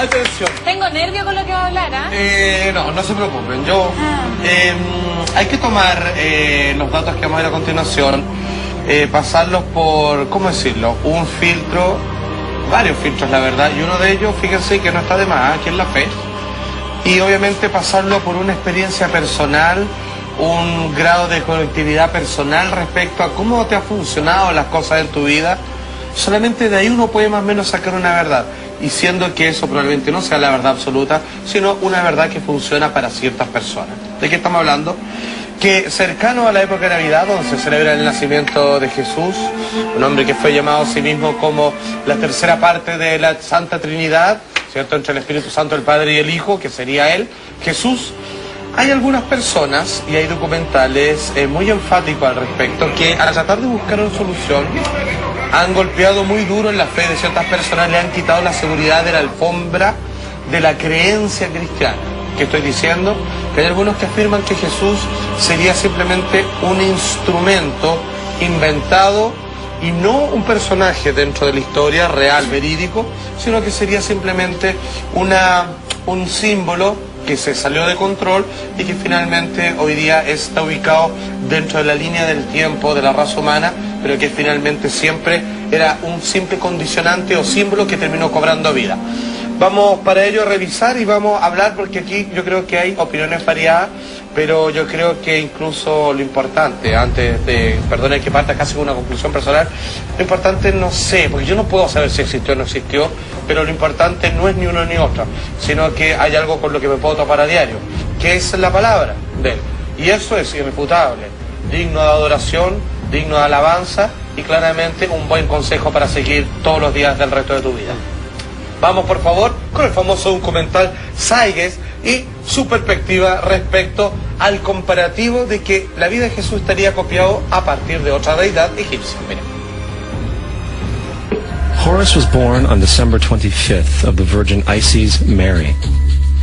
Atención. Tengo nervio con lo que va a hablar, ¿ah? No, no se preocupen. Hay que tomar los datos que vamos a ver a continuación, pasarlos por, ¿cómo decirlo? Un filtro, varios filtros, la verdad, y uno de ellos, fíjense que no está de más, que es la fe. Y obviamente pasarlo por una experiencia personal, un grado de conectividad personal respecto a cómo te han funcionado las cosas en tu vida. Solamente de ahí uno puede más o menos sacar una verdad, y siendo que eso probablemente no sea la verdad absoluta, sino una verdad que funciona para ciertas personas. ¿De qué estamos hablando? Que cercano a la época de Navidad, donde se celebra el nacimiento de Jesús, un hombre que fue llamado a sí mismo como la tercera parte de la Santa Trinidad, ¿cierto?, entre el Espíritu Santo, el Padre y el Hijo, que sería él, Jesús. Hay algunas personas, y hay documentales muy enfáticos al respecto, que al tratar de buscar una solución, han golpeado muy duro en la fe de ciertas personas, le han quitado la seguridad de la alfombra de la creencia cristiana. ¿Qué estoy diciendo? Que hay algunos que afirman que Jesús sería simplemente un instrumento inventado y no un personaje dentro de la historia real, verídico, sino que sería simplemente un símbolo que se salió de control y que finalmente hoy día está ubicado dentro de la línea del tiempo de la raza humana, pero que finalmente siempre era un simple condicionante o símbolo que terminó cobrando vida. Vamos para ello a revisar y vamos a hablar, porque aquí yo creo que hay opiniones variadas, pero yo creo que incluso lo importante, antes de, perdone que parta casi con una conclusión personal, lo importante no sé, porque yo no puedo saber si existió o no existió, pero lo importante no es ni uno ni otro, sino que hay algo con lo que me puedo topar a diario, que es la palabra de él. Y eso es irrefutable, digno de adoración, digno de alabanza y claramente un buen consejo para seguir todos los días del resto de tu vida. Vamos por favor con el famoso documental Saygues y su perspectiva respecto al comparativo de que la vida de Jesús estaría copiado a partir de otra deidad egipcia. Miren. Horus was born on December 25th of the Virgin Isis Mary.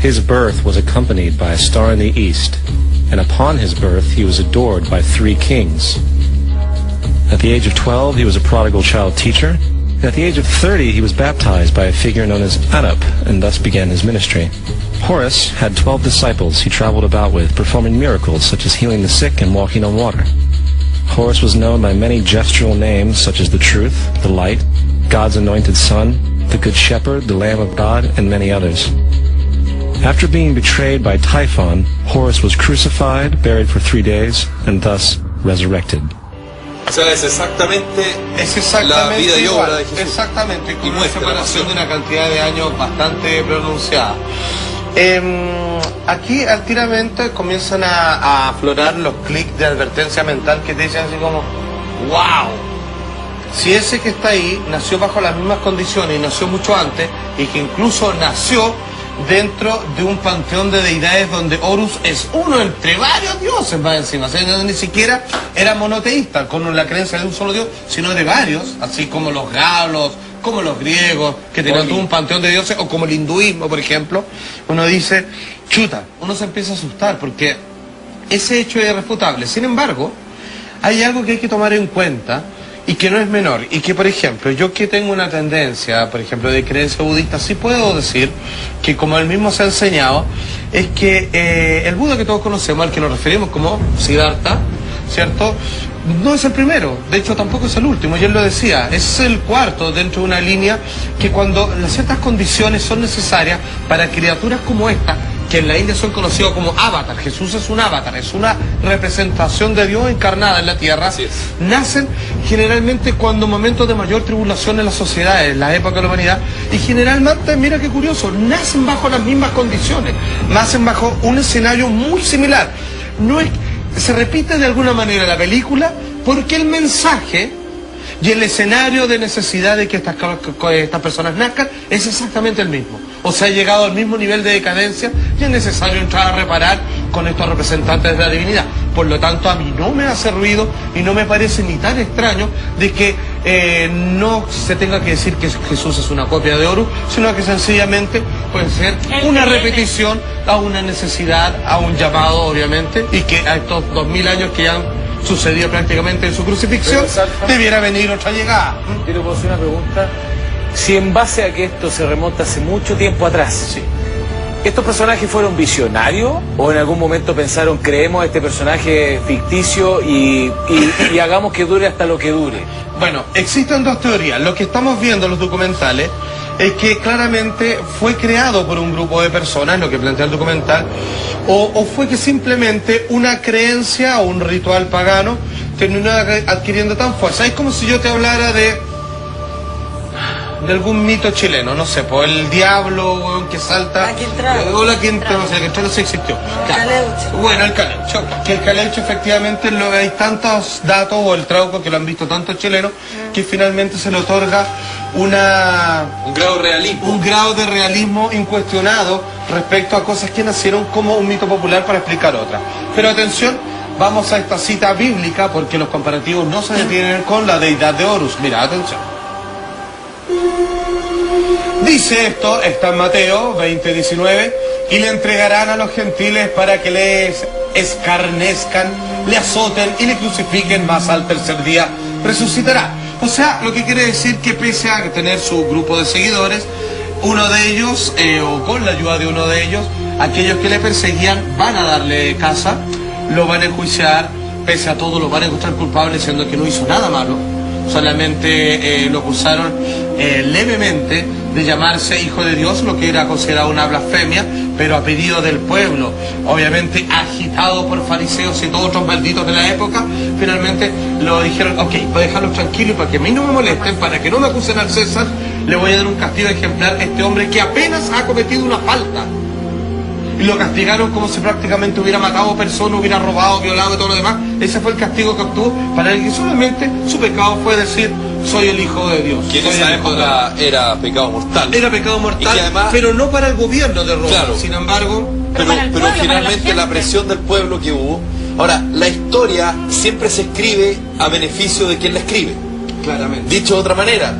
His birth was accompanied by a star in the east, and upon his birth he was adored by 3 kings. At the age of 12 he was a prodigal child teacher. At the age of 30, he was baptized by a figure known as Anup, and thus began his ministry. Horus had 12 disciples he traveled about with, performing miracles such as healing the sick and walking on water. Horus was known by many gestural names such as the Truth, the Light, God's Anointed Son, the Good Shepherd, the Lamb of God, and many others. After being betrayed by Typhon, Horus was crucified, buried for 3 days, and thus resurrected. O sea, es exactamente la vida y obra de Jesús. Exactamente, con y una muestra separación de una cantidad de años bastante pronunciada. Aquí altiramente comienzan a aflorar los clics de advertencia mental que te dicen así como ¡wow! Si ese que está ahí nació bajo las mismas condiciones y nació mucho antes, y que incluso nació dentro de un panteón de deidades donde Horus es uno entre varios dioses más encima, o sea, ni siquiera era monoteísta con la creencia de un solo dios, sino de varios, así como los galos, como los griegos, que tenían todo un panteón de dioses, o como el hinduismo, por ejemplo. Uno dice, chuta, uno se empieza a asustar porque ese hecho es irrefutable. Sin embargo, hay algo que hay que tomar en cuenta y que no es menor, y que, por ejemplo, yo que tengo una tendencia, por ejemplo, de creencia budista, sí puedo decir que, como él mismo se ha enseñado, es que el Buda que todos conocemos, al que nos referimos como Siddhartha, ¿cierto?, no es el primero, de hecho tampoco es el último, y él lo decía, es el cuarto dentro de una línea que, cuando ciertas condiciones son necesarias para criaturas como esta, que en la India son conocidos como avatar, Jesús es un avatar, es una representación de Dios encarnada en la tierra, nacen generalmente cuando momentos de mayor tribulación en las sociedades, en la época de la humanidad, y generalmente, mira qué curioso, nacen bajo las mismas condiciones, nacen bajo un escenario muy similar. No es, se repite de alguna manera la película porque el mensaje y el escenario de necesidad de que estas personas nazcan es exactamente el mismo. O sea, ha llegado al mismo nivel de decadencia y es necesario entrar a reparar con estos representantes de la divinidad. Por lo tanto, a mí no me hace ruido y no me parece ni tan extraño de que no se tenga que decir que Jesús es una copia de Horus, sino que sencillamente puede ser una repetición a una necesidad, a un llamado, obviamente, y que a estos 2000 años que ya han sucedido prácticamente en su crucifixión, debiera venir otra llegada. Quiero hacer una pregunta. si en base a que esto se remonta hace mucho tiempo atrás, Sí. ¿estos personajes fueron visionarios o en algún momento pensaron, creemos a este personaje ficticio y hagamos que dure hasta lo que dure? Bueno, existen dos teorías. Lo que estamos viendo en los documentales es que claramente fue creado por un grupo de personas, lo que plantea el documental, o fue que simplemente una creencia o un ritual pagano terminó adquiriendo tan fuerza. Es como si yo te hablara de algún mito chileno, no sé, por el diablo, weón, que salta. La Quintrala. O la Quintrala, o sea, la Quintrala sí existió. Claro. Caleuche. Bueno, el caleuche. Que el caleuche efectivamente hay tantos datos, o el trauco que lo han visto tantos chilenos, que finalmente se le otorga un grado de realismo. un grado de realismo incuestionado respecto a cosas que nacieron como un mito popular para explicar otras. Pero atención, vamos a esta cita bíblica porque los comparativos no se detienen con la deidad de Horus. Mira, atención. Dice esto, está en Mateo 20:19, y le entregarán a los gentiles para que les escarnezcan, le azoten y le crucifiquen, mas al tercer día resucitará. O sea, lo que quiere decir que pese a tener su grupo de seguidores, uno de ellos, o con la ayuda de uno de ellos, aquellos que le perseguían van a darle caza, lo van a enjuiciar, pese a todo lo van a encontrar culpable, siendo que no hizo nada malo. Solamente lo acusaron levemente de llamarse hijo de Dios, lo que era considerado una blasfemia, pero a pedido del pueblo, obviamente agitado por fariseos y todos otros malditos de la época. Finalmente lo dijeron, ok, voy a dejarlos tranquilos para que a mí no me molesten, para que no me acusen al César, le voy a dar un castigo ejemplar a este hombre que apenas ha cometido una falta. Y lo castigaron como si prácticamente hubiera matado personas, hubiera robado, violado y todo lo demás. Ese fue el castigo que obtuvo, para el que solamente su pecado fue decir, soy el hijo de Dios. Que en esa época era pecado mortal. Era pecado mortal, y que además, pero no para el gobierno de Roma. Claro. Sin embargo, pero finalmente la presión del pueblo que hubo. Ahora, la historia siempre se escribe a beneficio de quien la escribe. claramente. Dicho de otra manera,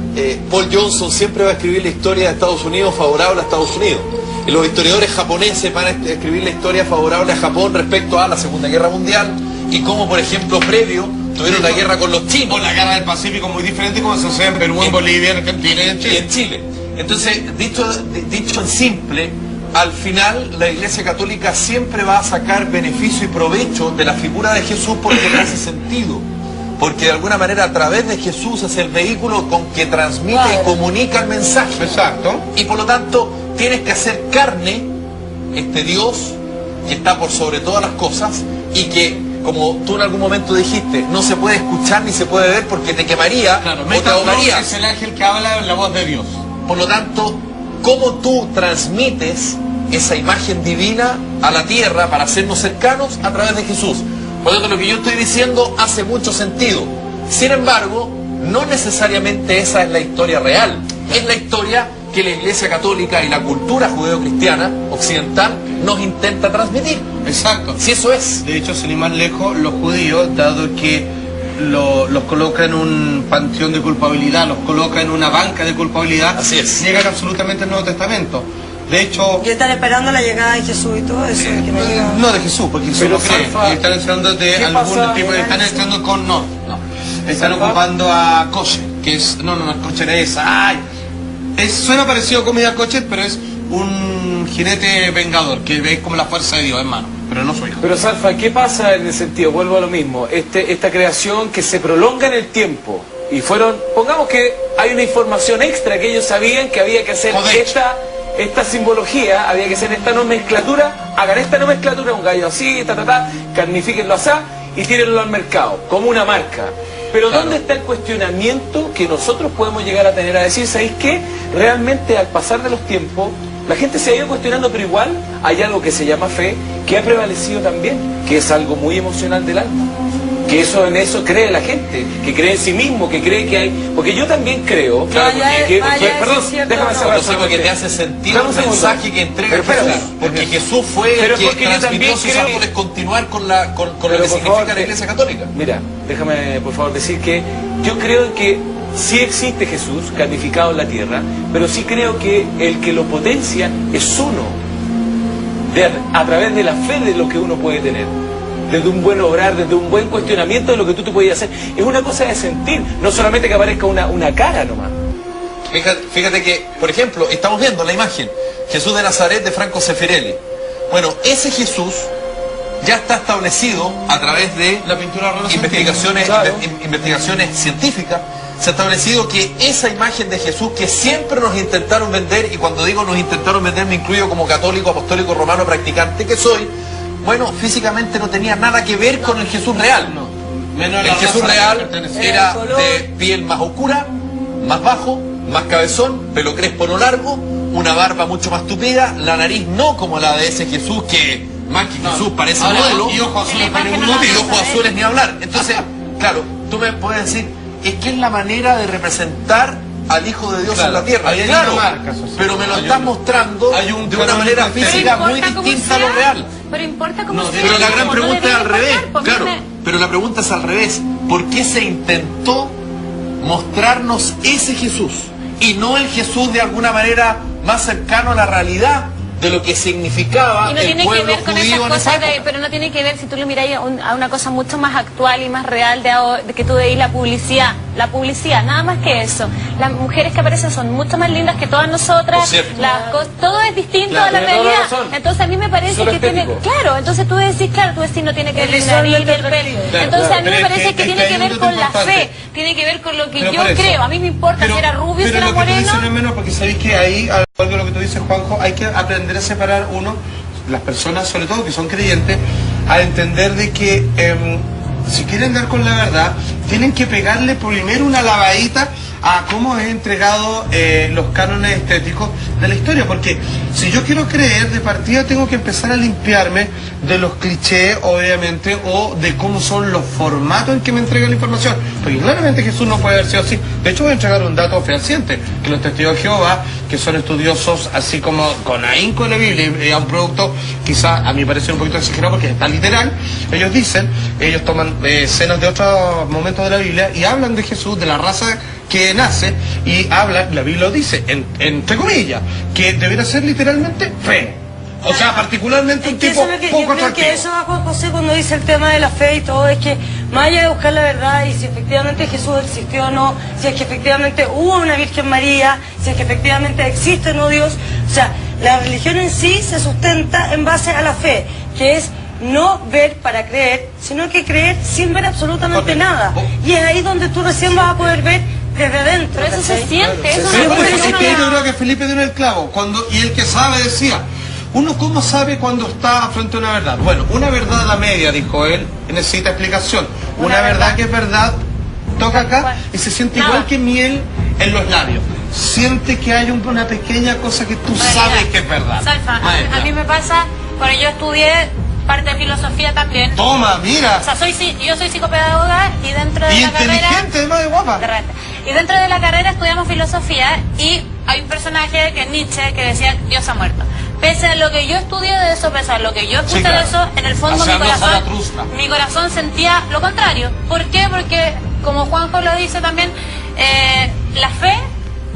Paul Johnson siempre va a escribir la historia de Estados Unidos favorable a Estados Unidos. Y los historiadores japoneses van a escribir la historia favorable a Japón respecto a la Segunda Guerra Mundial y cómo, por ejemplo, previo tuvieron la guerra con los chinos. O la guerra del Pacífico, muy diferente como se sucede en Perú, en Bolivia, en Argentina y en Chile. Y en Chile. Entonces, dicho en simple, al final la Iglesia Católica siempre va a sacar beneficio y provecho de la figura de Jesús porque le hace sentido. Porque de alguna manera a través de Jesús es el vehículo con que transmite y comunica el mensaje. Exacto. Y por lo tanto tienes que hacer carne este Dios que está por sobre todas las cosas y que, como tú en algún momento dijiste, no se puede escuchar ni se puede ver porque te quemaría o te ahogarías. Es el ángel que habla la voz de Dios. Por lo tanto, ¿cómo tú transmites esa imagen divina a la tierra para hacernos cercanos? A través de Jesús. Por lo tanto, lo que yo estoy diciendo hace mucho sentido. Sin embargo, no necesariamente esa es la historia real. Es la historia que la Iglesia Católica y la cultura judeo-cristiana occidental nos intenta transmitir. Exacto. Si eso es. De hecho, sin ir más lejos, los judíos, dado que los coloca en un panteón de culpabilidad, los coloca en una banca de culpabilidad, así es, niegan absolutamente el Nuevo Testamento. De hecho... Y están esperando la llegada de Jesús y todo eso. Que no, llega... no de Jesús, porque Jesús no cree. Están enseñando de algún tipo de... Están enseñando con... No. Están ocupando a Kosher, que es... No, Kosher es... ¡Ay! Suena parecido a comida Kosher, pero es un jinete vengador, que ve como la fuerza de Dios, hermano. Pero no su hijo. Pero Salfa, ¿qué pasa en el sentido? Vuelvo a lo mismo. Esta creación que se prolonga en el tiempo. Y fueron... Pongamos que hay una información extra que ellos sabían que había que hacer esta simbología, había que hacer esta nomenclatura, hagan esta nomenclatura, un gallo así, carnifíquenlo así y tírenlo al mercado, como una marca. Pero claro, ¿dónde está el cuestionamiento que nosotros podemos llegar a tener a decir, ¿sabéis qué? Realmente al pasar de los tiempos, la gente se ha ido cuestionando, pero igual hay algo que se llama fe, que ha prevalecido también, que es algo muy emocional del alma. Que en eso cree la gente, que cree en sí mismo, que cree que hay... Porque yo también creo... Claro, perdón, déjame cerrar. Porque te hace sentido el mensaje que entrega Jesús. Porque Jesús fue el que transmitió sus árboles, continuar con lo que significa la Iglesia Católica. Mira, déjame por favor decir que yo creo que sí existe Jesús carnificado en la tierra, pero sí creo que el que lo potencia es uno, a través de la fe de lo que uno puede tener. Desde un buen obrar, desde un buen cuestionamiento de lo que tú te podías hacer. Es una cosa de sentir, no solamente que aparezca una cara nomás. Fíjate que, por ejemplo, estamos viendo la imagen, Jesús de Nazaret de Franco Sefirelli. Bueno, ese Jesús ya está establecido a través de La pintura investigaciones científicas. Se ha establecido que esa imagen de Jesús que siempre nos intentaron vender, y cuando digo nos intentaron vender me incluyo como católico, apostólico, romano, practicante que soy, bueno, físicamente no tenía nada que ver con el Jesús real. El Jesús real era de piel más oscura, más bajo, más cabezón, pelo crespo no largo, una barba mucho más tupida, la nariz no como la de ese Jesús que más que Jesús parece modelo, y ojos azules ni hablar. Entonces, claro, tú me puedes decir, es que es la manera de representar al Hijo de Dios en la tierra. Claro, pero me lo estás mostrando de una manera física muy distinta a lo real. Pero importa cómo sea. Pero la gran pregunta es al revés, claro. Pero la pregunta es al revés. ¿Por qué se intentó mostrarnos ese Jesús y no el Jesús de alguna manera más cercano a la realidad de lo que significaba el pueblo judío en esa época? Pero no tiene que ver, si tú lo miráis a una cosa mucho más actual y más real de que tú veis la publicidad, nada más que eso. Las mujeres que aparecen son mucho más lindas que todas nosotras, todo es distinto a la realidad. Entonces a mí me parece que tiene, entonces tú decís no tiene que ver con la nariz, el pelo. Entonces a mí me parece que tiene que ver con la fe, tiene que ver con lo que yo creo. A mí me importa si era rubio, si era moreno. Pero menos porque sabéis que ahí, algo de lo que tú dices, Juanjo, hay que aprender a separar las personas, sobre todo que son creyentes, a entender de que si quieren dar con la verdad, tienen que pegarle primero una lavadita a cómo es entregado los cánones estéticos de la historia, porque si yo quiero creer, de partida tengo que empezar a limpiarme de los clichés, obviamente, o de cómo son los formatos en que me entrega la información, porque claramente Jesús no puede haber sido así. De hecho voy a entregar un dato fehaciente, que los testigos de Jehová, que son estudiosos así como con ahínco de la Biblia, y a un producto quizá a mi parecer un poquito exagerado porque está literal, ellos toman escenas de otros momentos de la Biblia y hablan de Jesús, de la raza que nace, y habla, la Biblia lo dice, entre comillas, que debería ser literalmente fe. O sea, particularmente un tipo poco atractivo. Yo creo que eso va Juan José cuando dice el tema de la fe y todo, es que más allá de buscar la verdad y si efectivamente Jesús existió o no, si es que efectivamente hubo una Virgen María, si es que efectivamente existe o no Dios, o sea, la religión en sí se sustenta en base a la fe, que es no ver para creer, sino que creer sin ver absolutamente nada. Y es ahí donde tú recién vas a poder ver desde adentro. Pero eso se siente, eso yo creo que Felipe dio el clavo, y el que sabe decía, ¿uno cómo sabe cuando está frente a una verdad? Bueno, una verdad a la media, dijo él, necesita explicación. Una verdad que es verdad, toca acá y se siente igual que miel en los labios. Siente que hay una pequeña cosa que tú sabes que es verdad. Salfa, a mí me pasa, bueno, yo estudié parte de filosofía también. Toma, mira. O sea, yo soy psicopedagoga y dentro de la carrera... inteligente, además de guapa. Y dentro de la carrera estudiamos filosofía y hay un personaje que es Nietzsche que decía Dios ha muerto. Pese a lo que yo estudié de eso, pese a lo que yo escuché de eso, en el fondo mi corazón sentía lo contrario. ¿Por qué? Porque, como Juanjo lo dice también, la fe,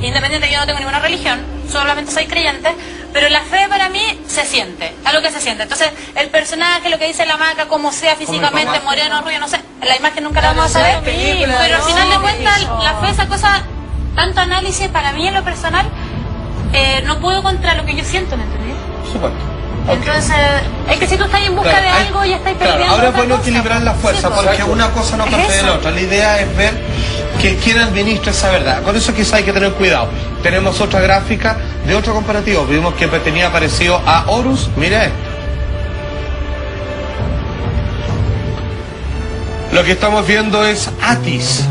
independiente de que yo no tengo ninguna religión, solamente soy creyente, pero la fe para mí se siente, algo que se siente. Entonces, el personaje, lo que dice la maca, como sea físicamente, moreno, rubio, no sé, la imagen nunca la vamos a saber, pero al final de cuentas, la fe, esa cosa, tanto análisis, para mí en lo personal, no puedo contra lo que yo siento, ¿me entendés? Supuesto. Entonces, es que si tú estás en busca de algo, ya estás perdiendo. Ahora es bueno equilibrar la fuerza, porque una cosa no cambia de la otra. La idea es ver que quién administra esa verdad. Con eso quizá hay que tener cuidado. Tenemos otra gráfica de otro comparativo. Vimos que tenía parecido a Horus. Mira esto. Lo que estamos viendo es Atis.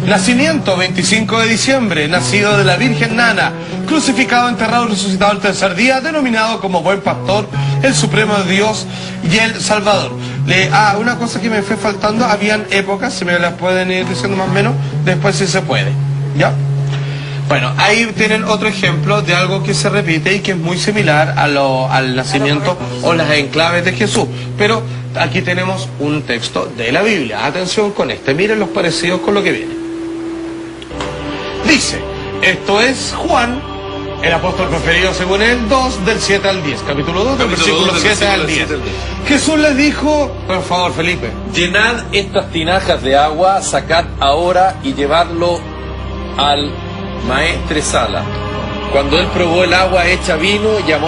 Nacimiento, 25 de diciembre, nacido de la Virgen Nana, crucificado, enterrado y resucitado el tercer día, denominado como Buen Pastor, el Supremo Dios y el Salvador. Una cosa que me fue faltando, habían épocas, si me las pueden ir diciendo más o menos, después si se puede, ¿ya? Bueno, ahí tienen otro ejemplo de algo que se repite y que es muy similar al nacimiento o las enclaves de Jesús, pero aquí tenemos un texto de la Biblia. Atención con este, miren los parecidos con lo que viene. Dice, esto es Juan, el apóstol preferido según él, 2 del 7 al 10, capítulo 2 del versículo 7 al 10. Jesús les dijo, por favor Felipe, llenad estas tinajas de agua, sacad ahora y llevadlo al maestre Sala. Cuando él probó el agua hecha vino, llamó